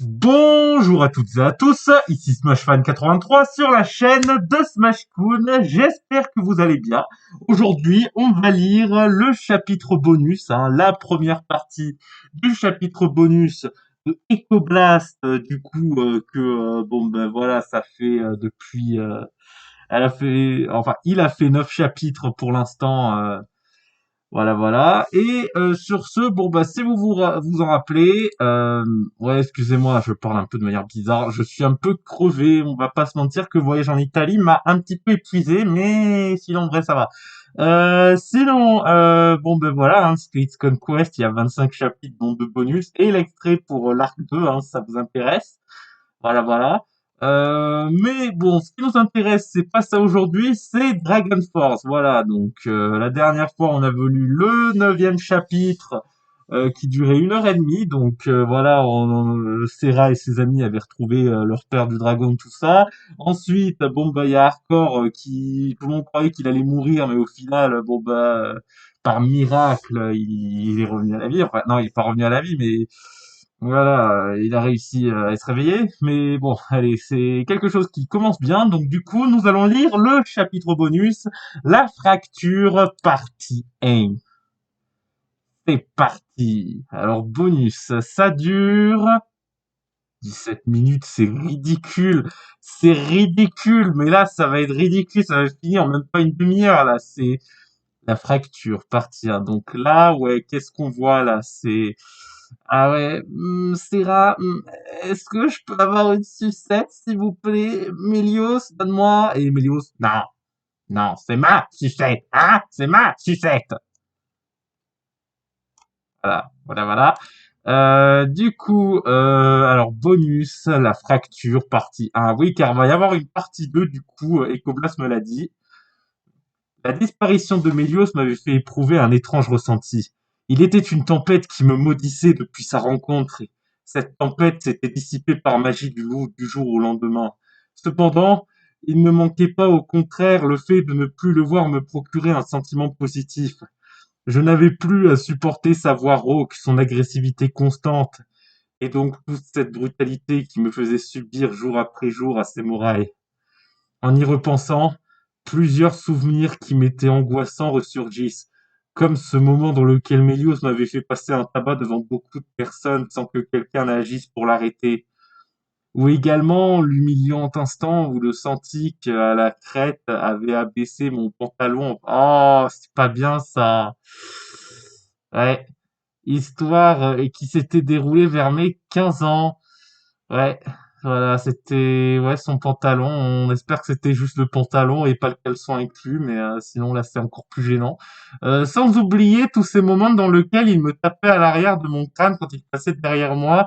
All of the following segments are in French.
Bonjour à toutes et à tous, ici SmashFan83 sur la chaîne de SmashCoon. J'espère que vous allez bien. Aujourd'hui, on va lire le chapitre bonus, la première partie du chapitre bonus de Ecoblast, ça fait il a fait 9 chapitres pour l'instant. Voilà. Et sur ce, si vous en rappelez, ouais, excusez-moi, je parle un peu de manière bizarre. Je suis un peu crevé. On va pas se mentir que Voyage en Italie m'a un petit peu épuisé, mais sinon, en vrai, ça va. Spirits Conquest, il y a 25 chapitres, dont 2 bonus, et l'extrait pour l'arc 2, si ça vous intéresse. Voilà. Mais bon, ce qui nous intéresse, c'est pas ça aujourd'hui, c'est Dragon Force. Voilà, donc la dernière fois, on avait lu le 9e chapitre qui durait 1 heure et demie. Donc Serra et ses amis avaient retrouvé leur père du dragon, tout ça. Ensuite, il y a Hardcore qui, tout le monde croyait qu'il allait mourir, mais au final, par miracle, il est revenu à la vie. Enfin, non, il est pas revenu à la vie, mais voilà, il a réussi à se réveiller, mais bon, allez, c'est quelque chose qui commence bien, donc du coup, nous allons lire le chapitre bonus, la fracture partie 1. C'est parti. Alors, bonus, ça dure 17 minutes, c'est ridicule, mais là, ça va être ridicule, ça va finir en même pas une demi-heure, là, c'est la fracture partie 1. Donc là, ouais, qu'est-ce qu'on voit là? Ah ouais, Sarah, est-ce que je peux avoir une sucette, s'il vous plaît? Mélios, donne-moi. Et Mélios, non, c'est ma sucette, c'est ma sucette. Voilà. Alors bonus, la fracture, partie 1. Oui, car il va y avoir une partie 2, du coup, Ecoblast me l'a dit. La disparition de Mélios m'avait fait éprouver un étrange ressenti. Il était une tempête qui me maudissait depuis sa rencontre, et cette tempête s'était dissipée par magie du jour au lendemain. Cependant, il ne manquait pas au contraire le fait de ne plus le voir me procurer un sentiment positif. Je n'avais plus à supporter sa voix rauque, son agressivité constante, et donc toute cette brutalité qui me faisait subir jour après jour à ses murailles. En y repensant, plusieurs souvenirs qui m'étaient angoissants ressurgissent, comme ce moment dans lequel Mélios m'avait fait passer un tabac devant beaucoup de personnes sans que quelqu'un n'agisse pour l'arrêter, ou également l'humiliant instant où le Santic à la crête avait abaissé mon pantalon. Oh, c'est pas bien ça. Ouais, histoire qui s'était déroulée vers mes 15 ans. Ouais, voilà, c'était son pantalon. On espère que c'était juste le pantalon et pas le caleçon inclus, mais sinon là c'est encore plus gênant. Sans oublier tous ces moments dans lesquels il me tapait à l'arrière de mon crâne quand il passait derrière moi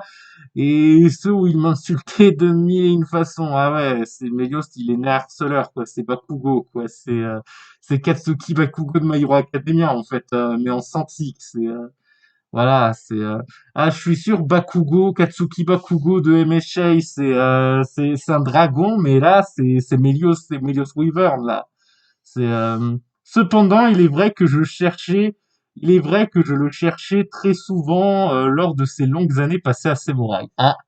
et ceux où il m'insultait de mille et une façons. Ah ouais, c'est Mélios, il est né harceleur quoi. C'est Bakugo quoi. C'est Katsuki Bakugo de My Hero Academia en fait, mais en Santic. Je suis sûr Bakugo, Katsuki Bakugo de MSH, c'est un dragon, mais là c'est Mélios Wyvern là. Cependant, il est vrai que je le cherchais très souvent lors de ces longues années passées à Samouraï. Ah,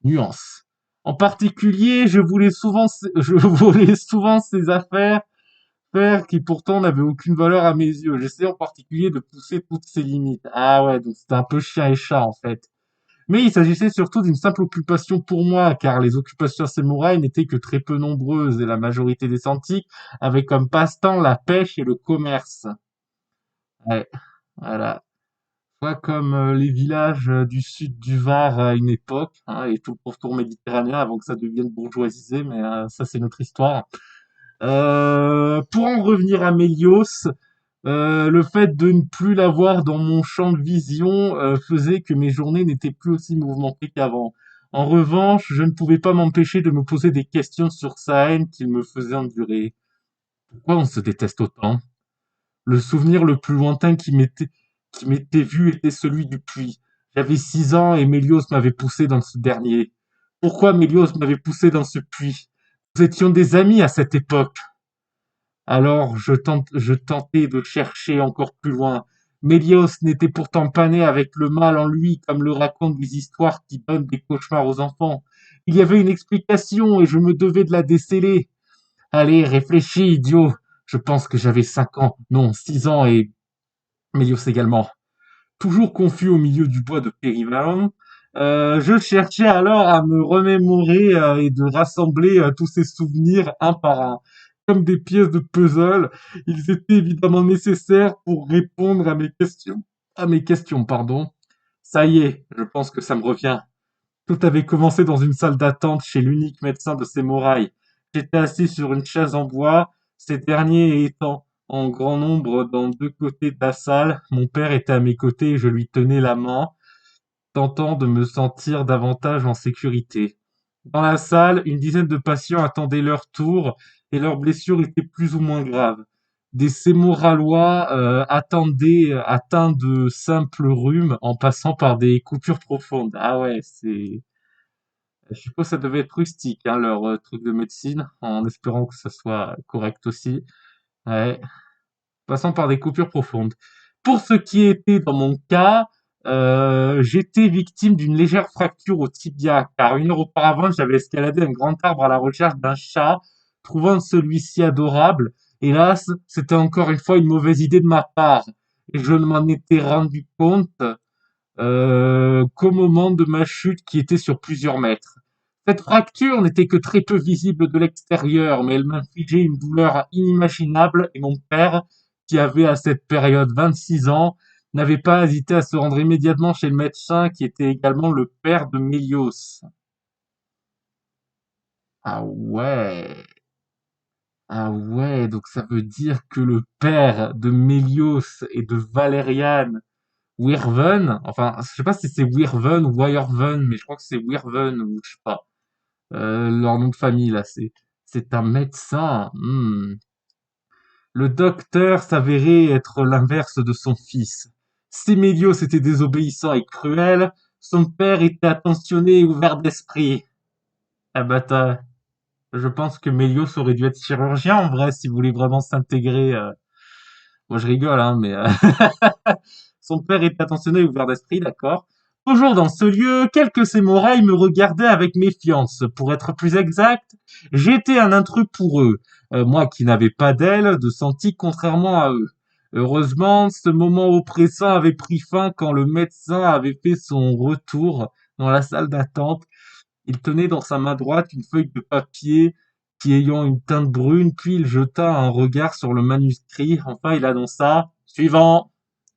nuance. En particulier, je volais souvent ses affaires qui pourtant n'avait aucune valeur à mes yeux. J'essaie en particulier de pousser toutes ses limites. Ah ouais, donc c'était un peu chien et chat en fait. Mais il s'agissait surtout d'une simple occupation pour moi, car les occupations samouraï n'étaient que très peu nombreuses et la majorité des Santiques avaient comme passe-temps la pêche et le commerce. Ouais, voilà. Pas comme les villages du sud du Var à une époque, et tout le pourtour méditerranéen avant que ça devienne bourgeoisisé, mais ça c'est notre histoire. Pour en revenir à Mélios, le fait de ne plus l'avoir dans mon champ de vision faisait que mes journées n'étaient plus aussi mouvementées qu'avant. En revanche, je ne pouvais pas m'empêcher de me poser des questions sur sa haine qu'il me faisait endurer. Pourquoi on se déteste autant? Le souvenir le plus lointain qui m'était vu était celui du puits. J'avais 6 ans et Mélios m'avait poussé dans ce dernier. Pourquoi Mélios m'avait poussé dans ce puits? Nous étions des amis à cette époque. Alors je tentais de chercher encore plus loin, Mélios n'était pourtant pas né avec le mal en lui, comme le racontent les histoires qui donnent des cauchemars aux enfants. Il y avait une explication et je me devais de la déceler. Allez, réfléchis, idiot. Je pense que j'avais 5 ans, non, 6 ans et Mélios également. Toujours confus au milieu du bois de Périvalon, je cherchais alors à me remémorer et de rassembler tous ces souvenirs un par un. Comme des pièces de puzzle, ils étaient évidemment nécessaires pour répondre à mes questions. À mes questions, pardon. Ça y est, je pense que ça me revient. Tout avait commencé dans une salle d'attente chez l'unique médecin de Sémoraï. J'étais assis sur une chaise en bois, ces derniers étant en grand nombre dans 2 côtés de la salle. Mon père était à mes côtés et je lui tenais la main, tentant de me sentir davantage en sécurité. Dans la salle, une dizaine de patients attendaient leur tour et leurs blessures étaient plus ou moins graves. Des Sémoralois atteints de simples rhumes en passant par des coupures profondes. Ah ouais, je suppose que ça devait être rustique, hein, leur truc de médecine, en espérant que ça soit correct aussi. Ouais, passant par des coupures profondes. Pour ce qui était dans mon cas, j'étais victime d'une légère fracture au tibia, car 1 heure auparavant, j'avais escaladé un grand arbre à la recherche d'un chat, trouvant celui-ci adorable. Hélas, c'était encore une fois une mauvaise idée de ma part, et je ne m'en étais rendu compte qu'au moment de ma chute qui était sur plusieurs mètres. Cette fracture n'était que très peu visible de l'extérieur, mais elle m'infligeait une douleur inimaginable et mon père, qui avait à cette période 26 ans, n'avait pas hésité à se rendre immédiatement chez le médecin qui était également le père de Mélios. Ah ouais, ah ouais, donc ça veut dire que le père de Mélios et de Valériane Wirven, enfin, je sais pas si c'est Wirven ou Weyerven, mais je crois que c'est Wirven ou je sais pas. Leur nom de famille là, c'est un médecin. Le docteur s'avérait être l'inverse de son fils. Si Mélios était désobéissant et cruel, son père était attentionné et ouvert d'esprit. Ah bah je pense que Mélios aurait dû être chirurgien en vrai s'il voulait vraiment s'intégrer. Moi je rigole hein, mais son père était attentionné et ouvert d'esprit, d'accord. Toujours dans ce lieu, quelques sémorailles me regardaient avec méfiance. Pour être plus exact, j'étais un intrus pour eux, moi qui n'avais pas d'aile de senti contrairement à eux. Heureusement, ce moment oppressant avait pris fin quand le médecin avait fait son retour dans la salle d'attente. Il tenait dans sa main droite une feuille de papier qui ayant une teinte brune, puis il jeta un regard sur le manuscrit. Enfin, il annonça «Suivant».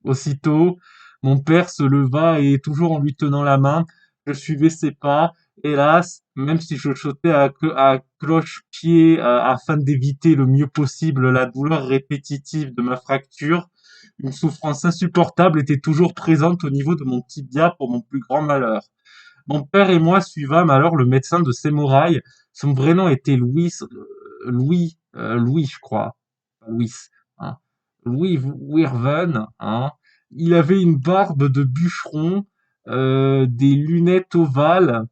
Aussitôt, mon père se leva et, toujours en lui tenant la main, je suivais ses pas. Hélas, même si je chuchotais à cloche-pied afin d'éviter le mieux possible la douleur répétitive de ma fracture, une souffrance insupportable était toujours présente au niveau de mon tibia pour mon plus grand malheur. Mon père et moi suivâmes alors le médecin de Sémoraï. Son vrai nom était Louis, je crois. Louis, hein. Louis Wirven, hein. Il avait une barbe de bûcheron, des lunettes ovales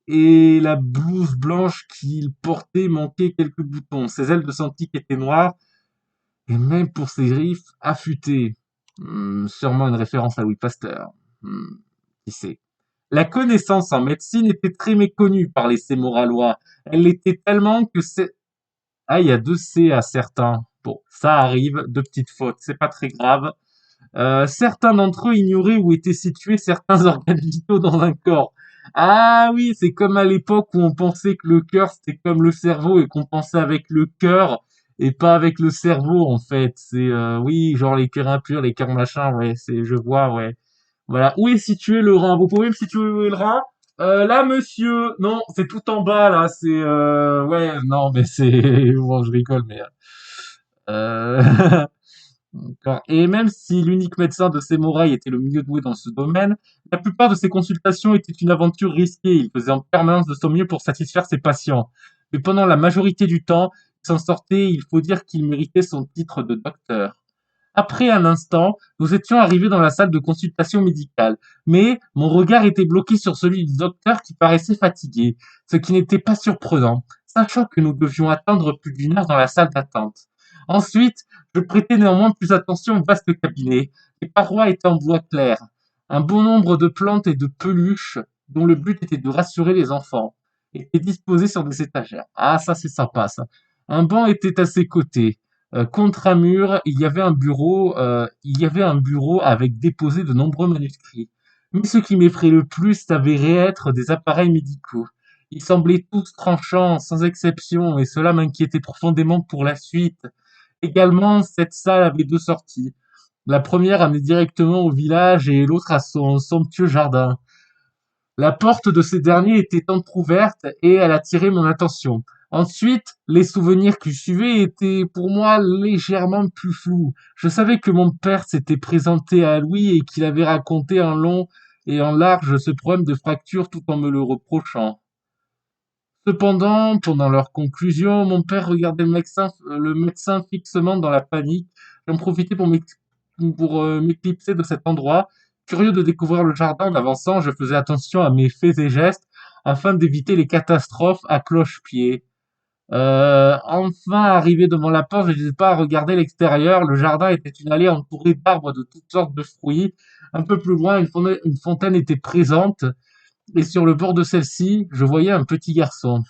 et la blouse blanche qu'il portait manquait quelques boutons. Ses ailes de santique étaient noires et même pour ses griffes affûtées. Sûrement une référence à Louis Pasteur. Qui sait. La connaissance en médecine était très méconnue par les Sémoralois. Elle l'était tellement que c'est... Ah, il y a 2 C à certains. Bon, ça arrive, 2 petites fautes, c'est pas très grave. Certains d'entre eux ignoraient où étaient situés certains organes vitaux dans un corps. Ah oui, c'est comme à l'époque où on pensait que le cœur c'était comme le cerveau et qu'on pensait avec le cœur et pas avec le cerveau en fait. C'est oui, genre les cœurs impurs, les cœurs machin, ouais, je vois, ouais. Voilà. Où est situé le rein? Vous pouvez me situer où est le rein? Là, monsieur. Non, c'est tout en bas, là. Ouais, non, mais c'est... Bon, je rigole, mais... D'accord. Et même si l'unique médecin de Sémoraï était le mieux doué dans ce domaine, la plupart de ses consultations étaient une aventure risquée. Il faisait en permanence de son mieux pour satisfaire ses patients. Mais pendant la majorité du temps, il s'en sortait, il faut dire qu'il méritait son titre de docteur. Après un instant, nous étions arrivés dans la salle de consultation médicale, mais mon regard était bloqué sur celui du docteur qui paraissait fatigué, ce qui n'était pas surprenant, sachant que nous devions attendre plus d'1 heure dans la salle d'attente. Ensuite, je prêtai néanmoins plus attention au vaste cabinet. Les parois étaient en bois clair. Un bon nombre de plantes et de peluches, dont le but était de rassurer les enfants, étaient disposées sur des étagères. Ah, ça c'est sympa ça. Un banc était à ses côtés. Contre un mur, il y avait un bureau avec déposé de nombreux manuscrits. Mais ce qui m'effrayait le plus s'avérait être des appareils médicaux. Ils semblaient tous tranchants, sans exception, et cela m'inquiétait profondément pour la suite. Également, cette salle avait deux sorties. La première amenait directement au village et l'autre à son somptueux jardin. La porte de ces derniers était entr'ouverte et elle attirait mon attention. Ensuite, les souvenirs qui suivaient étaient pour moi légèrement plus flous. Je savais que mon père s'était présenté à Louis et qu'il avait raconté en long et en large ce problème de fracture tout en me le reprochant. Cependant, pendant leur conclusion, mon père regardait le médecin fixement dans la panique. J'en profitais pour m'éclipser de cet endroit. Curieux de découvrir le jardin en avançant, je faisais attention à mes faits et gestes afin d'éviter les catastrophes à cloche-pied. Enfin arrivé devant la porte, je n'hésitais pas à regarder l'extérieur. Le jardin était une allée entourée d'arbres de toutes sortes de fruits. Un peu plus loin, une fontaine était présente et sur le bord de celle-ci, je voyais un petit garçon.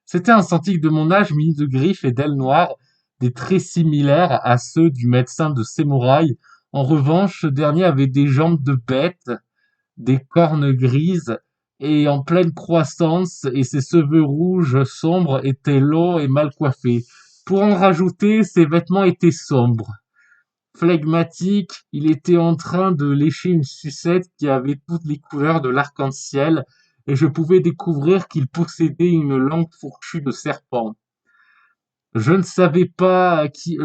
C'était un scientifique de mon âge muni de griffes et d'ailes noires, des traits similaires à ceux du médecin de Sémoraï. En revanche, ce dernier avait des jambes de bête, des cornes grises et en pleine croissance, et ses cheveux rouges sombres étaient longs et mal coiffés. Pour en rajouter, ses vêtements étaient sombres. Flegmatique, il était en train de lécher une sucette qui avait toutes les couleurs de l'arc-en-ciel, et je pouvais découvrir qu'il possédait une langue fourchue de serpent. Je ne savais pas qui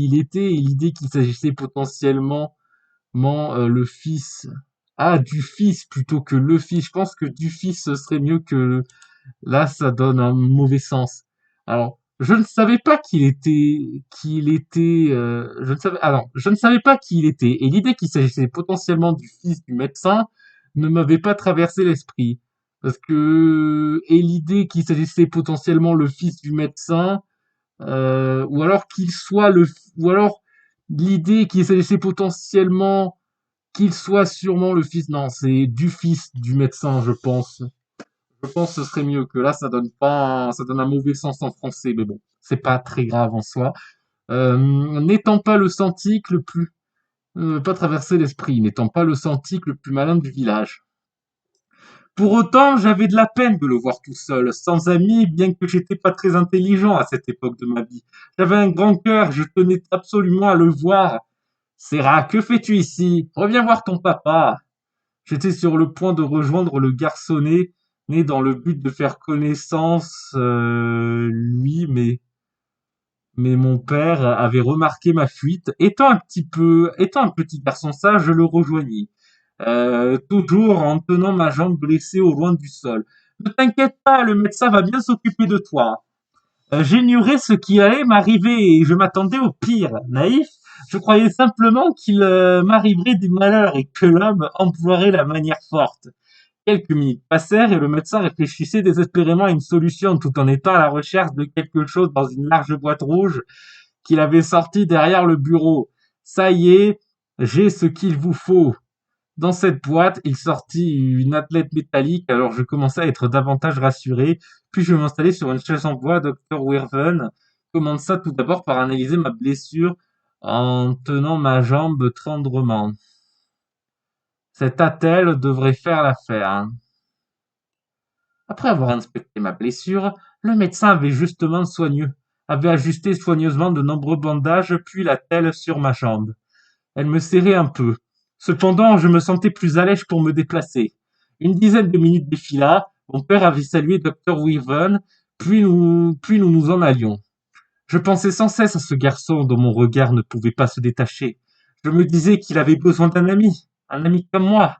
il était, et l'idée qu'il s'agissait potentiellement le fils. Ah, du fils plutôt que le fils. Je pense que du fils ce serait mieux que là, ça donne un mauvais sens. Alors, je ne savais pas je ne savais pas qui il était, et l'idée qu'il s'agissait potentiellement du fils du médecin ne m'avait pas traversé l'esprit. Et l'idée qu'il s'agissait potentiellement le fils du médecin, ou alors ou alors l'idée qu'il s'agissait potentiellement qu'il soit sûrement le fils, non, c'est du fils du médecin, je pense. Je pense que ce serait mieux que là, ça donne un mauvais sens en français, mais bon, c'est pas très grave en soi. N'étant pas le scientifique le plus, pas traversé l'esprit, n'étant pas le scientifique le plus malin du village. Pour autant, j'avais de la peine de le voir tout seul, sans amis, bien que j'étais pas très intelligent à cette époque de ma vie. J'avais un grand cœur, je tenais absolument à le voir. Serra, que fais-tu ici? Reviens voir ton papa. J'étais sur le point de rejoindre le garçonnet, né dans le but de faire connaissance, lui, mais mon père avait remarqué ma fuite. Étant un petit garçon sage, je le rejoignis, toujours en tenant ma jambe blessée au loin du sol. Ne t'inquiète pas, le médecin va bien s'occuper de toi. J'ignorais ce qui allait m'arriver et je m'attendais au pire. Naïf, je croyais simplement qu'il m'arriverait des malheurs et que l'homme emploierait la manière forte. Quelques minutes passèrent et le médecin réfléchissait désespérément à une solution tout en étant à la recherche de quelque chose dans une large boîte rouge qu'il avait sortie derrière le bureau. Ça y est, j'ai ce qu'il vous faut. Dans cette boîte, il sortit une attelette métallique, alors je commençais à être davantage rassuré. Puis je m'installai sur une chaise en bois. Dr. Werven commença tout d'abord par analyser ma blessure en tenant ma jambe tendrement. Cette attelle devrait faire l'affaire, hein. Après avoir inspecté ma blessure, le médecin avait ajusté soigneusement de nombreux bandages, puis l'attelle sur ma jambe. Elle me serrait un peu. Cependant, je me sentais plus à l'aise pour me déplacer. Une dizaine de minutes défila, mon père avait salué Dr. Weaven, puis nous en allions. Je pensais sans cesse à ce garçon dont mon regard ne pouvait pas se détacher. Je me disais qu'il avait besoin un ami comme moi.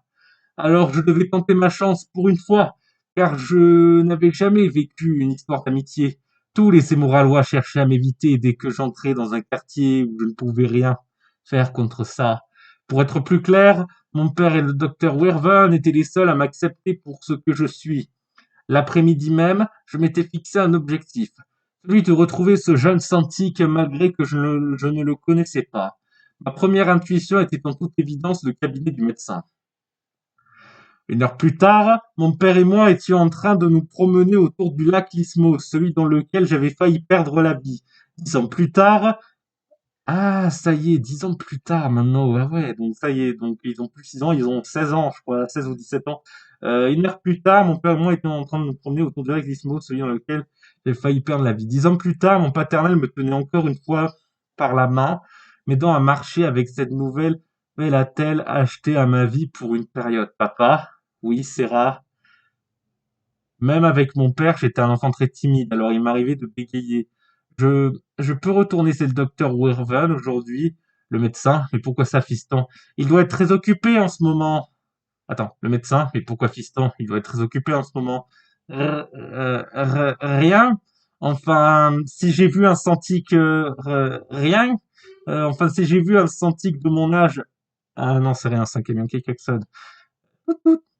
Alors je devais tenter ma chance pour une fois, car je n'avais jamais vécu une histoire d'amitié. Tous les Sémoralois cherchaient à m'éviter dès que j'entrais dans un quartier où je ne pouvais rien faire contre ça. Pour être plus clair, mon père et le docteur Werven étaient les seuls à m'accepter pour ce que je suis. L'après-midi même, je m'étais fixé un objectif, celui de retrouver ce jeune scientifique malgré que je ne le connaissais pas. Ma première intuition était en toute évidence le cabinet du médecin. 1 heure plus tard, mon père et moi étions en train de nous promener autour du lac Lismos, celui dans lequel j'avais failli perdre l'habit. 10 ans plus tard, ah, ça y est, 10 ans plus tard maintenant, ouais, donc ça y est, donc ils ont plus 6 ans, ils ont 16 ans, je crois, 16 ou 17 ans. 1 heure plus tard, mon père et moi étions en train de nous promener autour du lac Lismos, celui dans lequel j'ai failli perdre la vie. 10 ans plus tard, mon paternel me tenait encore une fois par la main, m'aidant à marcher avec cette nouvelle a-t-elle acheté à ma vie pour une période. Papa, oui, c'est rare. Même avec mon père, j'étais un enfant très timide, alors il m'arrivait de bégayer. Je peux retourner, c'est le docteur Werven aujourd'hui, le médecin. Mais pourquoi ça, fiston? Il doit être très occupé en ce moment. Attends, le médecin, mais pourquoi fiston? Il doit être très occupé en ce moment. Rien. Enfin, si j'ai vu un centik, rien. Enfin, si j'ai vu un centik de mon âge. Ah non, c'est rien, 5e qui sonne.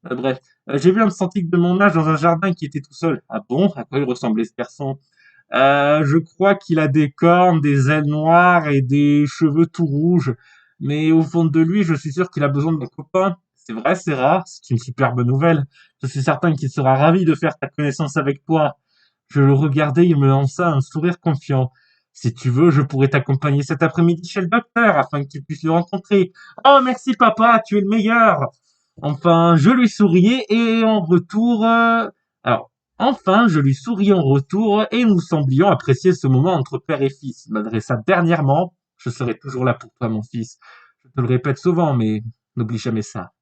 Bref, j'ai vu un scientifique de mon âge dans un jardin qui était tout seul. Ah bon? À quoi il ressemblait ce garçon? Je crois qu'il a des cornes, des ailes noires et des cheveux tout rouges. Mais au fond de lui, je suis sûr qu'il a besoin de copain. C'est vrai, c'est rare, c'est une superbe nouvelle. Je suis certain qu'il sera ravi de faire ta connaissance avec toi. Je le regardais, il me lança un sourire confiant. Si tu veux, je pourrais t'accompagner cet après-midi chez le docteur afin que tu puisses le rencontrer. Oh, merci papa, tu es le meilleur. Enfin, je lui souriais et en retour, alors, enfin, je lui souriais en retour et nous semblions apprécier ce moment entre père et fils. Il m'adressa dernièrement, je serai toujours là pour toi, mon fils. Je te le répète souvent, mais n'oublie jamais ça.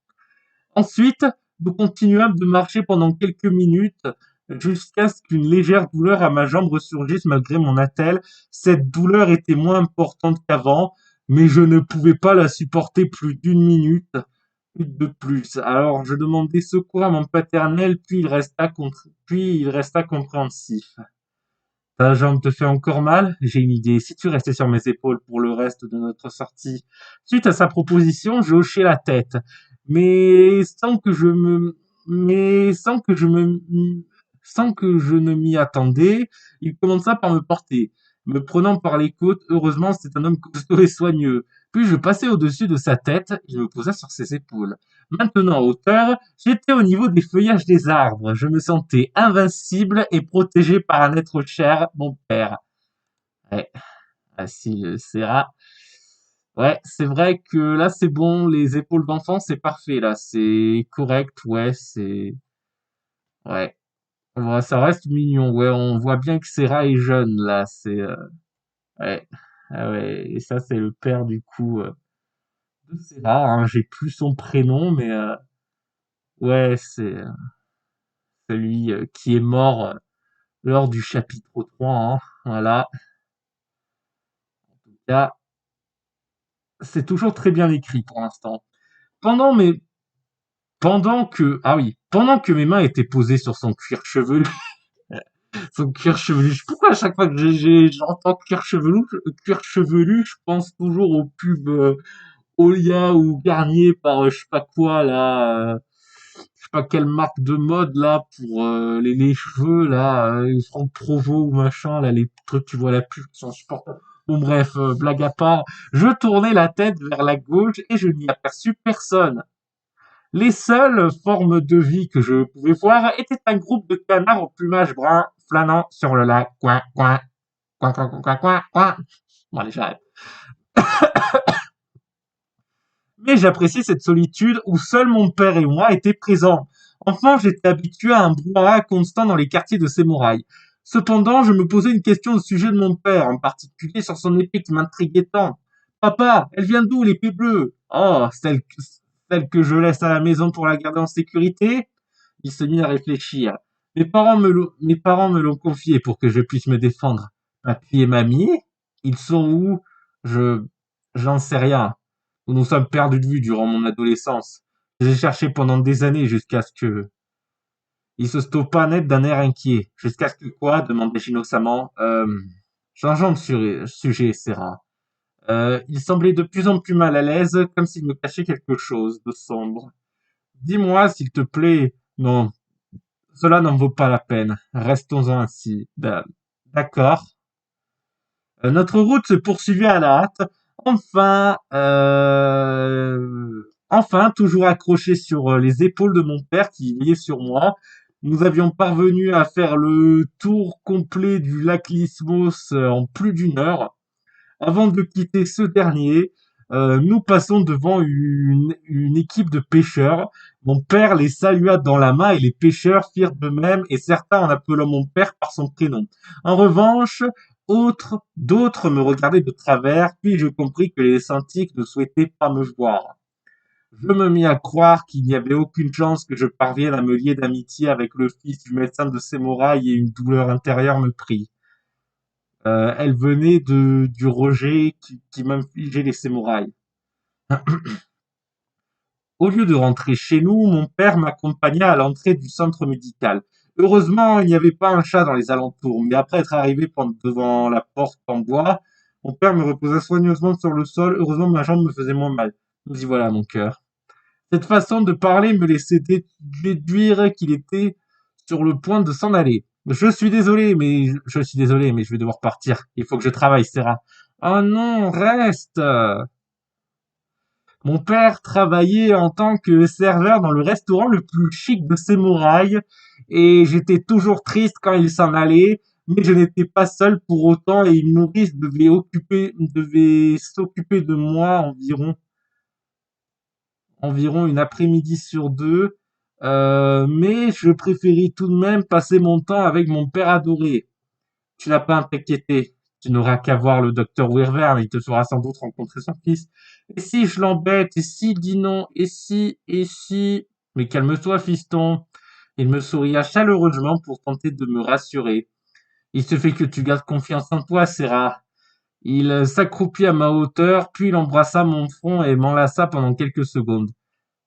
Ensuite, nous continuâmes de marcher pendant quelques minutes jusqu'à ce qu'une légère douleur à ma jambe ressurgisse malgré mon attelle. Cette douleur était moins importante qu'avant, mais je ne pouvais pas la supporter plus d'1 minute de plus. Alors je demandai secours à mon paternel, puis il resta compréhensif. Ta jambe te fait encore mal? J'ai une idée. Si tu restais sur mes épaules pour le reste de notre sortie. Suite à sa proposition, je hochai la tête, mais sans que je me, sans que je ne m'y attendais, il commença par me porter, me prenant par les côtes. Heureusement, c'était un homme costaud et soigneux. Puis je passai au-dessus de sa tête, il me posa sur ses épaules. Maintenant en hauteur, j'étais au niveau des feuillages des arbres. Je me sentais invincible et protégé par un être cher, mon père. Ouais, ah si, c'est rare. Ouais, c'est vrai que là, c'est bon, les épaules d'enfant, c'est parfait, là. C'est correct, ouais, c'est... Ouais. Ouais, ça reste mignon, ouais, on voit bien que Serra est jeune, là. Ouais. Ah ouais, et ça, c'est le père, du coup, de Serra, hein. J'ai plus son prénom, mais ouais, c'est celui qui est mort lors du chapitre 3, hein. Voilà. Là, c'est toujours très bien écrit pour l'instant. Pendant mes, pendant que mes mains étaient posées sur son cuir chevelu, son cuir chevelu, pourquoi à chaque fois que j'entends cuir chevelu, je pense toujours au pub Olia ou Garnier par je sais pas quoi là, je sais pas quelle marque de mode là pour les cheveux là, Franck Provo ou machin là, les trucs tu vois la pub qui sont insupportables. Bon bref, blague à part, je tournai la tête vers la gauche et je n'y aperçus personne. Les seules formes de vie que je pouvais voir étaient un groupe de canards au plumage brun flânant sur le lac. Coin, coin, coin, coin, coin, coin, coin, coin. Bon allez, j'arrête. Mais j'appréciais cette solitude où seul mon père et moi étaient présents. Enfin, j'étais habitué à un brouhaha constant dans les quartiers de Sémoraï. Cependant, je me posais une question au sujet de mon père, en particulier sur son épée qui m'intriguait tant. Papa, elle vient d'où l'épée bleue? Oh, celle que je laisse à la maison pour la garder en sécurité? Il se mit à réfléchir. Mes parents me l'ont confiée pour que je puisse me défendre. Papy et mamie? Ils sont où? Je, j'en sais rien. Nous nous sommes perdus de vue durant mon adolescence. Je les ai cherchés pendant des années jusqu'à ce que... Il se stoppa net d'un air inquiet. Jusqu'à ce que quoi? Demandai-je innocemment. Changeons de sujet, Sarah. Il semblait de plus en plus mal à l'aise, comme s'il me cachait quelque chose de sombre. Dis-moi, s'il te plaît. Non, cela n'en vaut pas la peine. Restons-en ainsi. D'accord. Notre route se poursuivait à la hâte. Enfin, toujours accroché sur les épaules de mon père qui veillait sur moi, nous avions parvenu à faire le tour complet du lac Lismos en plus d'une heure. Avant de quitter ce dernier, nous passons devant une équipe de pêcheurs. Mon père les salua dans la main et les pêcheurs firent de même, et certains en appelant mon père par son prénom. En revanche, d'autres me regardaient de travers, puis je compris que les Cintiques ne souhaitaient pas me voir. Je me mis à croire qu'il n'y avait aucune chance que je parvienne à me lier d'amitié avec le fils du médecin de Sémoraï, et une douleur intérieure me prit. Elle venait du rejet qui m'infligeait les Sémoraïs. Au lieu de rentrer chez nous, mon père m'accompagna à l'entrée du centre médical. Heureusement, il n'y avait pas un chat dans les alentours, mais après être arrivé devant la porte en bois, mon père me reposa soigneusement sur le sol. Heureusement, ma jambe me faisait moins mal. Nous y voilà, mon cœur. Cette façon de parler me laissait déduire qu'il était sur le point de s'en aller. Je suis désolé, mais je vais devoir partir. Il faut que je travaille, Sarah. Oh non, reste! Mon père travaillait en tant que serveur dans le restaurant le plus chic de Sémoraï, et j'étais toujours triste quand il s'en allait, mais je n'étais pas seul pour autant, et une nourrice devait s'occuper de moi environ une après-midi sur deux, mais je préférais tout de même passer mon temps avec mon père adoré. Tu n'as pas à t'inquiéter, tu n'auras qu'à voir le docteur Werver, il te fera sans doute rencontrer son fils. Et si je l'embête, et s'il dit non, et si... Mais calme-toi, fiston. Il me souria chaleureusement pour tenter de me rassurer. Il se fait que tu gardes confiance en toi, Sarah. Il s'accroupit à ma hauteur, puis il embrassa mon front et m'enlaça pendant quelques secondes.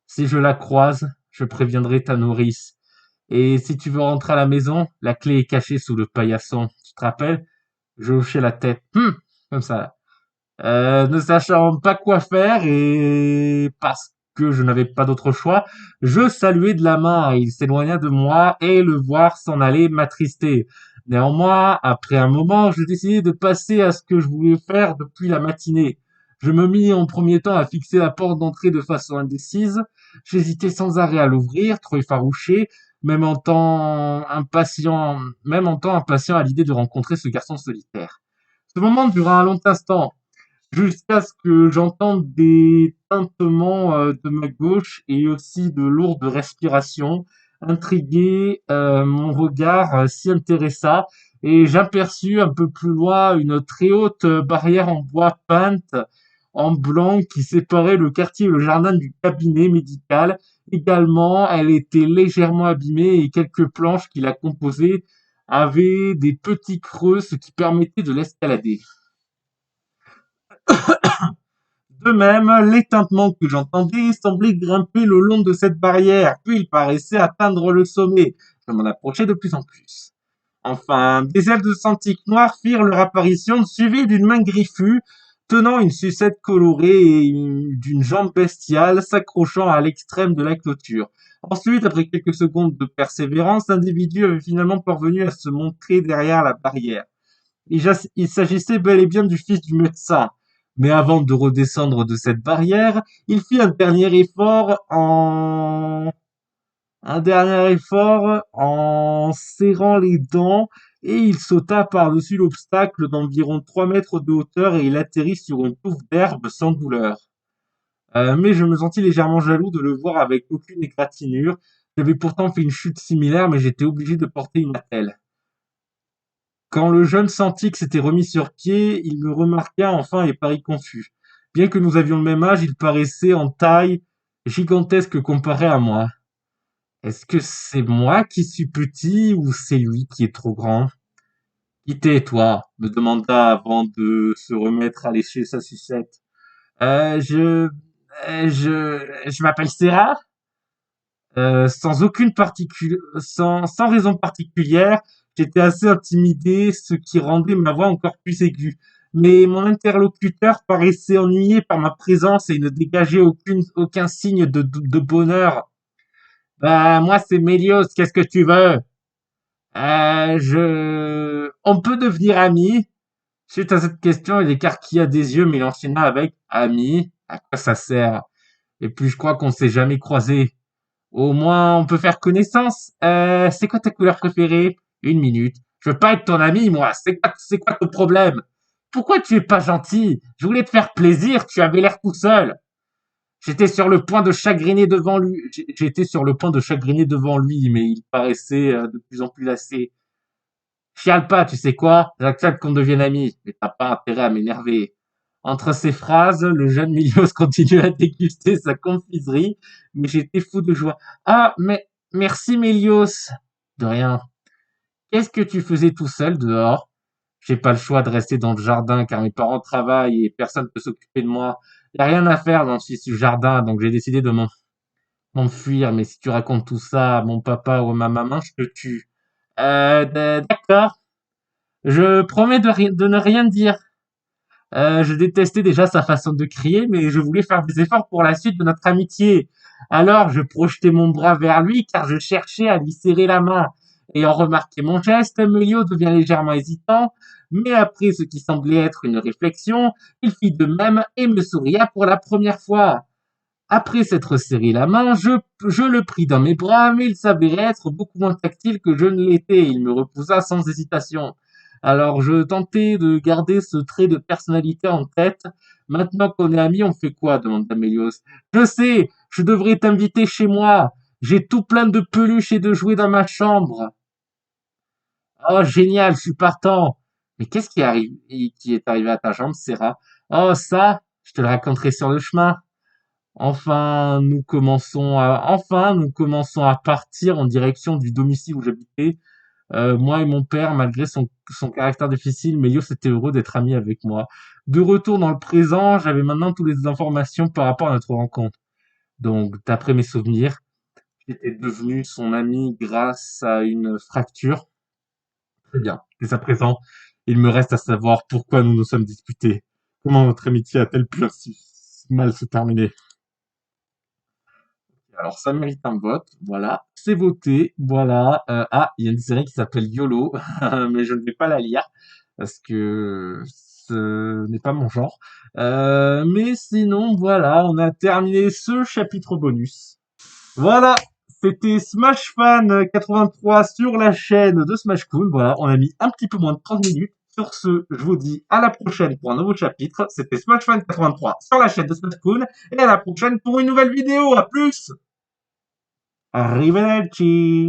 Si je la croise, je préviendrai ta nourrice. Et si tu veux rentrer à la maison, la clé est cachée sous le paillasson. Tu te rappelles? Je hochai la tête. Comme ça. Ne sachant pas quoi faire et parce que je n'avais pas d'autre choix, je saluai de la main. Il s'éloigna de moi et le voir s'en aller m'attristait. Néanmoins, après un moment, je décidai de passer à ce que je voulais faire depuis la matinée. Je me mis en premier temps à fixer la porte d'entrée de façon indécise. J'hésitais sans arrêt à l'ouvrir, trop effarouché, même en temps impatient à l'idée de rencontrer ce garçon solitaire. Ce moment dura un long instant, jusqu'à ce que j'entende des tintements de ma gauche et aussi de lourdes respirations. Intrigué, mon regard s'y intéressa et j'aperçus un peu plus loin une très haute barrière en bois peinte en blanc qui séparait le quartier et le jardin du cabinet médical. Également, elle était légèrement abîmée et quelques planches qui la composaient avaient des petits creux, ce qui permettait de l'escalader. De même, les tintements que j'entendais semblaient grimper le long de cette barrière, puis ils paraissaient atteindre le sommet. Je m'en approchais de plus en plus. Enfin, des ailes de Santique noires firent leur apparition, suivies d'une main griffue, tenant une sucette colorée et d'une jambe bestiale s'accrochant à l'extrême de la clôture. Ensuite, après quelques secondes de persévérance, l'individu avait finalement parvenu à se montrer derrière la barrière. Il s'agissait bel et bien du fils du médecin. Mais avant de redescendre de cette barrière, il fit un dernier effort en serrant les dents et il sauta par-dessus l'obstacle d'environ 3 mètres de hauteur et il atterrit sur une touffe d'herbe sans douleur. Mais je me sentis légèrement jaloux de le voir avec aucune égratignure. J'avais pourtant fait une chute similaire, mais j'étais obligé de porter une attelle. Quand le jeune sentit que s'était remis sur pied, il me remarqua enfin et parut confus. Bien que nous avions le même âge, il paraissait en taille gigantesque comparé à moi. Est-ce que c'est moi qui suis petit ou c'est lui qui est trop grand? Qui t'es, toi? Me demanda avant de se remettre à lécher sa sucette. Euh, je, je m'appelle Sarah. Sans raison particulière, j'étais assez intimidé, ce qui rendait ma voix encore plus aiguë. Mais mon interlocuteur paraissait ennuyé par ma présence et ne dégageait aucun signe de bonheur. Bah, moi, c'est Mélios, qu'est-ce que tu veux? On peut devenir amis. Suite à cette question, il écarquilla des yeux, mais il enchaîna avec ami, à quoi ça sert? Et puis je crois qu'on ne s'est jamais croisés. Au moins, on peut faire connaissance. C'est quoi ta couleur préférée? Une minute. Je veux pas être ton ami, moi. C'est quoi ton problème? Pourquoi tu es pas gentil? Je voulais te faire plaisir, tu avais l'air tout seul. J'étais sur le point de chagriner devant lui. J'étais sur le point de chagriner devant lui, mais il paraissait de plus en plus lassé. Chiale pas, tu sais quoi? J'accepte qu'on devienne amis, mais t'as pas intérêt à m'énerver. Entre ces phrases, le jeune Milios continuait à déguster sa confiserie, mais j'étais fou de joie. Ah, mais merci Mélios. De rien. Qu'est-ce que tu faisais tout seul dehors? J'ai pas le choix de rester dans le jardin car mes parents travaillent et personne ne peut s'occuper de moi. Y a rien à faire dans ce jardin, donc j'ai décidé de m'enfuir. Mais si tu racontes tout ça à mon papa ou à ma maman, je te tue. D'accord. Je promets de ne rien dire. Je détestais déjà sa façon de crier, mais je voulais faire des efforts pour la suite de notre amitié. Alors, je projetais mon bras vers lui, car je cherchais à lui serrer la main. Ayant remarqué mon geste, Melio devient légèrement hésitant, mais après ce qui semblait être une réflexion, il fit de même et me souria pour la première fois. Après s'être serré la main, je le pris dans mes bras, mais il s'avérait être beaucoup moins tactile que je ne l'étais. Il me repoussa sans hésitation. Alors je tentais de garder ce trait de personnalité en tête. Maintenant qu'on est amis, on fait quoi? Demanda Mélios. Je sais, je devrais t'inviter chez moi. J'ai tout plein de peluches et de jouets dans ma chambre. Oh, génial, je suis partant. Mais qu'est-ce qui est arrivé à ta jambe, Sarah? Oh, ça, je te le raconterai sur le chemin. Enfin, nous commençons à partir en direction du domicile où j'habitais. Moi et mon père, malgré son caractère difficile, Mélios était heureux d'être ami avec moi. De retour dans le présent, j'avais maintenant toutes les informations par rapport à notre rencontre. Donc, d'après mes souvenirs, j'étais devenu son ami grâce à une fracture. Très bien. Dès à présent, il me reste à savoir pourquoi nous nous sommes disputés. Comment notre amitié a-t-elle pu ainsi mal se terminer? Alors, ça mérite un vote. Voilà, c'est voté. Voilà. Il y a une série qui s'appelle YOLO, mais je ne vais pas la lire parce que ce n'est pas mon genre. Mais sinon, voilà, on a terminé ce chapitre bonus. Voilà, c'était Smash Fan 83 sur la chaîne de Smashcoon. Voilà, on a mis un petit peu moins de 30 minutes. Sur ce, je vous dis à la prochaine pour un nouveau chapitre. C'était Smash Fan 83 sur la chaîne de Smashcoon. Et à la prochaine pour une nouvelle vidéo. À plus! Arrivederci!